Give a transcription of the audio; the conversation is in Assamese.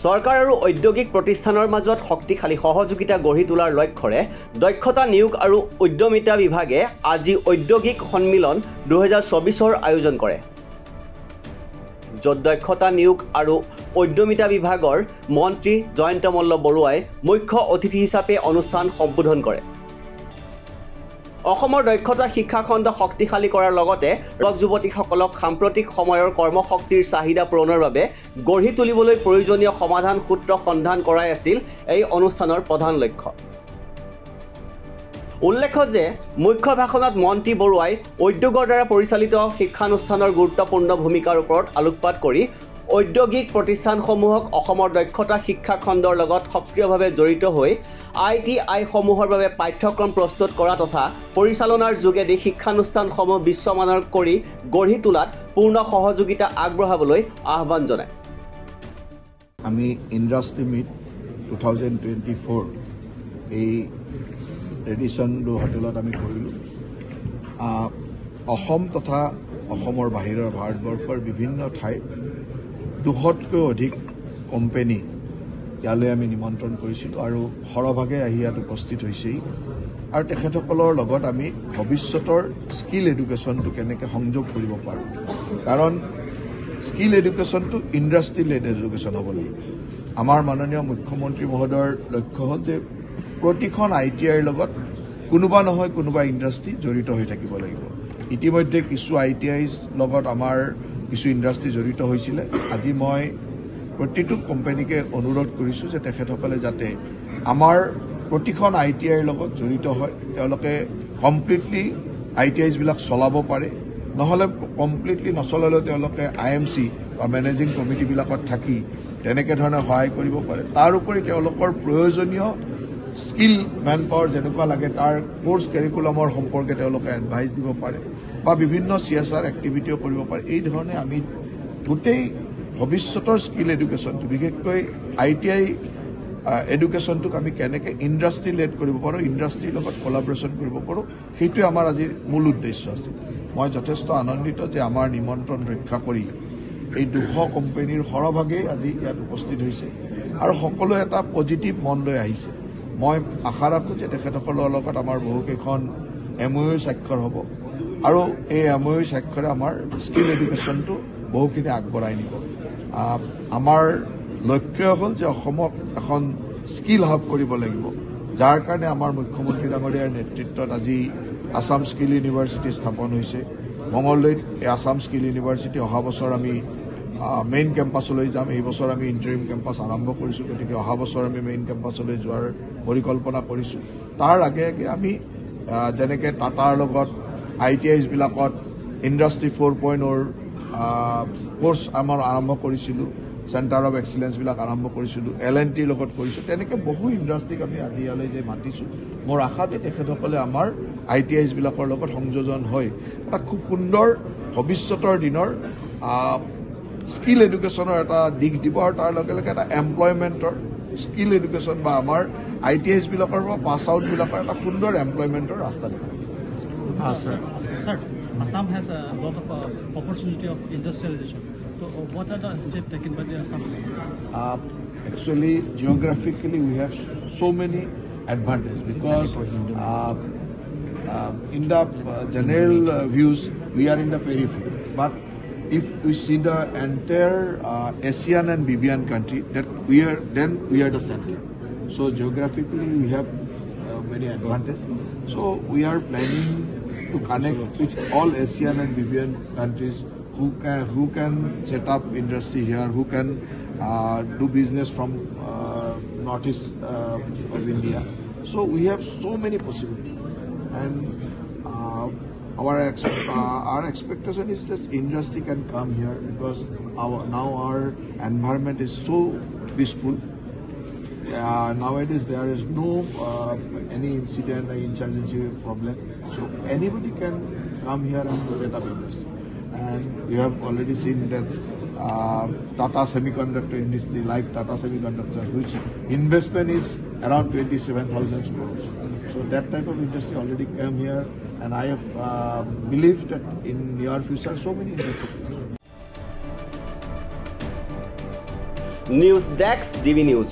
চৰকাৰ আৰু ঔদ্যোগিক প্ৰতিষ্ঠানৰ মাজত শক্তিশালী সহযোগিতা গঢ়ি তোলাৰ লক্ষ্যৰে দক্ষতা নিয়োগ আৰু উদ্যমিতা বিভাগে আজি ঔদ্যোগিক সন্মিলন 2024ৰ আয়োজন কৰে। য'ত দক্ষতা নিয়োগ আৰু উদ্যমিতা বিভাগৰ মন্ত্ৰী জয়ন্ত মল্ল বৰুৱাই মুখ্য অতিথি হিচাপে অনুষ্ঠান সম্বোধন কৰে। অসমৰ দক্ষতা শিক্ষা খণ্ড শক্তিশালী কৰাৰ লগতে যুৱক-যুৱতীসকলক সাম্প্ৰতিক সময়ৰ কৰ্মশক্তিৰ চাহিদা পূৰণৰ বাবে গঢ়ি তুলিবলৈ প্ৰয়োজনীয় সমাধান সূত্ৰ সন্ধান কৰাই আছিল এই অনুষ্ঠানৰ প্ৰধান লক্ষ্য। উল্লেখ্য যে মুখ্য ভাষণত মন্ত্ৰী বৰুৱাই উদ্যোগৰ দ্বাৰা পৰিচালিত শিক্ষানুষ্ঠানৰ গুৰুত্বপূৰ্ণ ভূমিকাৰ ওপৰত আলোকপাত কৰি ঔদ্যোগিক প্ৰতিষ্ঠানসমূহক অসমৰ দক্ষতা শিক্ষা খণ্ডৰ লগত সক্ৰিয়ভাৱে জড়িত হৈ ITI সমূহৰ বাবে পাঠ্যক্ৰম প্ৰস্তুত কৰা তথা পৰিচালনাৰ যোগেদি শিক্ষানুষ্ঠানসমূহ বিশ্বমানৰ কৰি গঢ়ি তোলাত পূৰ্ণ সহযোগিতা আগবঢ়াবলৈ আহ্বান জনায়। আমি ইণ্ডাষ্ট্ৰি মিট 2024 এই ৰেডিশ্যন হোটেলত আমি কৰিলোঁ। অসম তথা অসমৰ বাহিৰৰ ভাৰতবৰ্ষৰ বিভিন্ন ঠাইত 200তকৈ অধিক কোম্পানী ইয়ালৈ আমি নিমন্ত্ৰণ কৰিছিলোঁ আৰু সৰহভাগে আহি ইয়াত উপস্থিত হৈছেই। আৰু তেখেতসকলৰ লগত আমি ভৱিষ্যতৰ স্কিল এডুকেশ্যনটো কেনেকৈ সংযোগ কৰিব পাৰোঁ, কাৰণ স্কিল এডুকেশ্যনটো ইণ্ডাষ্ট্ৰি লেড এডুকেশ্যন হ'ব লাগিব। আমাৰ মাননীয় মুখ্যমন্ত্ৰী মহোদয়ৰ লক্ষ্য হ'ল যে প্ৰতিখন ITIৰ লগত কোনোবা নহয় কোনোবা ইণ্ডাষ্ট্ৰি জড়িত হৈ থাকিব লাগিব। ইতিমধ্যে কিছু ITIৰ লগত আমাৰ কিছু ইণ্ডাষ্ট্ৰি জড়িত হৈছিলে। আজি মই প্ৰতিটো কোম্পানীকে অনুৰোধ কৰিছোঁ যে তেখেতসকলে যাতে আমাৰ প্ৰতিখন ITIৰ লগত জড়িত হয়, তেওঁলোকে কমপ্লিটলি ITIছবিলাক চলাব পাৰে, নহ'লে কমপ্লিটলি নচলালেও তেওঁলোকে IMC বা মেনেজিং কমিটিবিলাকত থাকি তেনেকৈ ধৰণে সহায় কৰিব পাৰে। তাৰ উপৰি তেওঁলোকৰ প্ৰয়োজনীয় স্কিল মেন পাৱাৰ যেনেকুৱা লাগে তাৰ কোৰ্চ কেৰিকুলামৰ সম্পৰ্কে তেওঁলোকে এডভাইচ দিব পাৰে বা বিভিন্ন CSR এক্টিভিটিও কৰিব পাৰে। এই ধৰণে আমি গোটেই ভৱিষ্যতৰ স্কিল এডুকেশ্যনটো বিশেষকৈ ITI এডুকেশ্যনটোক আমি কেনেকৈ ইণ্ডাষ্ট্ৰি লেড কৰিব পাৰোঁ, ইণ্ডাষ্ট্ৰিৰ লগত কলাবৰেশ্যন কৰিব পাৰোঁ, সেইটোৱে আমাৰ আজিৰ মূল উদ্দেশ্য আছে। মই যথেষ্ট আনন্দিত যে আমাৰ নিমন্ত্ৰণ ৰক্ষা কৰি এই 200 কোম্পানীৰ সৰহভাগেই আজি ইয়াত উপস্থিত হৈছে আৰু সকলোৱে এটা পজিটিভ মন লৈ আহিছে। মই আশা ৰাখোঁ যে তেখেতসকলৰ লগত আমাৰ বহুকেইখন MOU স্বাক্ষৰ হ'ব আৰু এই MOU স্বাক্ষৰে আমাৰ স্কিল এডুকেশ্যনটো বহুখিনি আগবঢ়াই নিব। আমাৰ লক্ষ্য হ'ল যে অসমক এখন স্কিল হাব কৰিব লাগিব, যাৰ কাৰণে আমাৰ মুখ্যমন্ত্ৰী ডাঙৰীয়াৰ নেতৃত্বত আজি আছাম স্কিল ইউনিভাৰ্চিটি স্থাপন হৈছে। মঙলদৈত এই আছাম স্কিল ইউনিভাৰ্চিটি অহা বছৰ আমি মেইন কেম্পাছলৈ যাম। এই বছৰ আমি ইণ্টাৰিম কেম্পাছ আৰম্ভ কৰিছোঁ, গতিকে অহা বছৰ আমি মেইন কেম্পাছলৈ যোৱাৰ পৰিকল্পনা কৰিছোঁ। তাৰ আগে আগে আমি যেনেকৈ টাটাৰ লগত ITIছবিলাকত ইণ্ডাষ্ট্ৰি 4.0ৰ কোৰ্চ আমাৰ আৰম্ভ কৰিছিলোঁ, চেণ্টাৰ অফ এক্সিলেঞ্চবিলাক আৰম্ভ কৰিছিলোঁ, L&Tৰ লগত কৰিছোঁ, তেনেকৈ বহু ইণ্ডাষ্ট্ৰিক আমি আজি ইয়ালৈ যে মাতিছোঁ। মোৰ আশা যে তেখেতসকলে আমাৰ ITIছবিলাকৰ লগত সংযোজন হৈ এটা খুব সুন্দৰ ভৱিষ্যতৰ দিনৰ স্কিল এডুকেশ্যনৰ এটা দিশ দিব আৰু তাৰ লগে লগে এটা এমপ্লয়মেণ্টৰ স্কিল এডুকেশ্যন বা আমাৰ ITIছবিলাকৰ পৰা পাছ আউটবিলাকৰ এটা সুন্দৰ এমপ্লয়মেণ্টৰ ৰাস্তা দিব। Sir, Assam has a lot of opportunity of industrialization. So what are the steps taken by the Assam government? Actually, geographically, we have so many advantages because in the general views, we are in the periphery. But if we see the entire ASEAN and BBN country, that we are the center. So geographically, we have many advantages. So we are planning to connect with all ASEAN and BBN countries who can set up industry here, who can do business from northeast of India. So we have so many possibilities, and our expectation is that industry can come here because now our environment is so peaceful. Nowadays there is no any incident, insurgency problem. So anybody can come here and set up industry. And you have already seen that Tata Semiconductor industry, like Tata Semiconductor, which investment is around 27,000 crores. So that type of industry already came here, and I believe that in near future so many industries. News desk, DB news.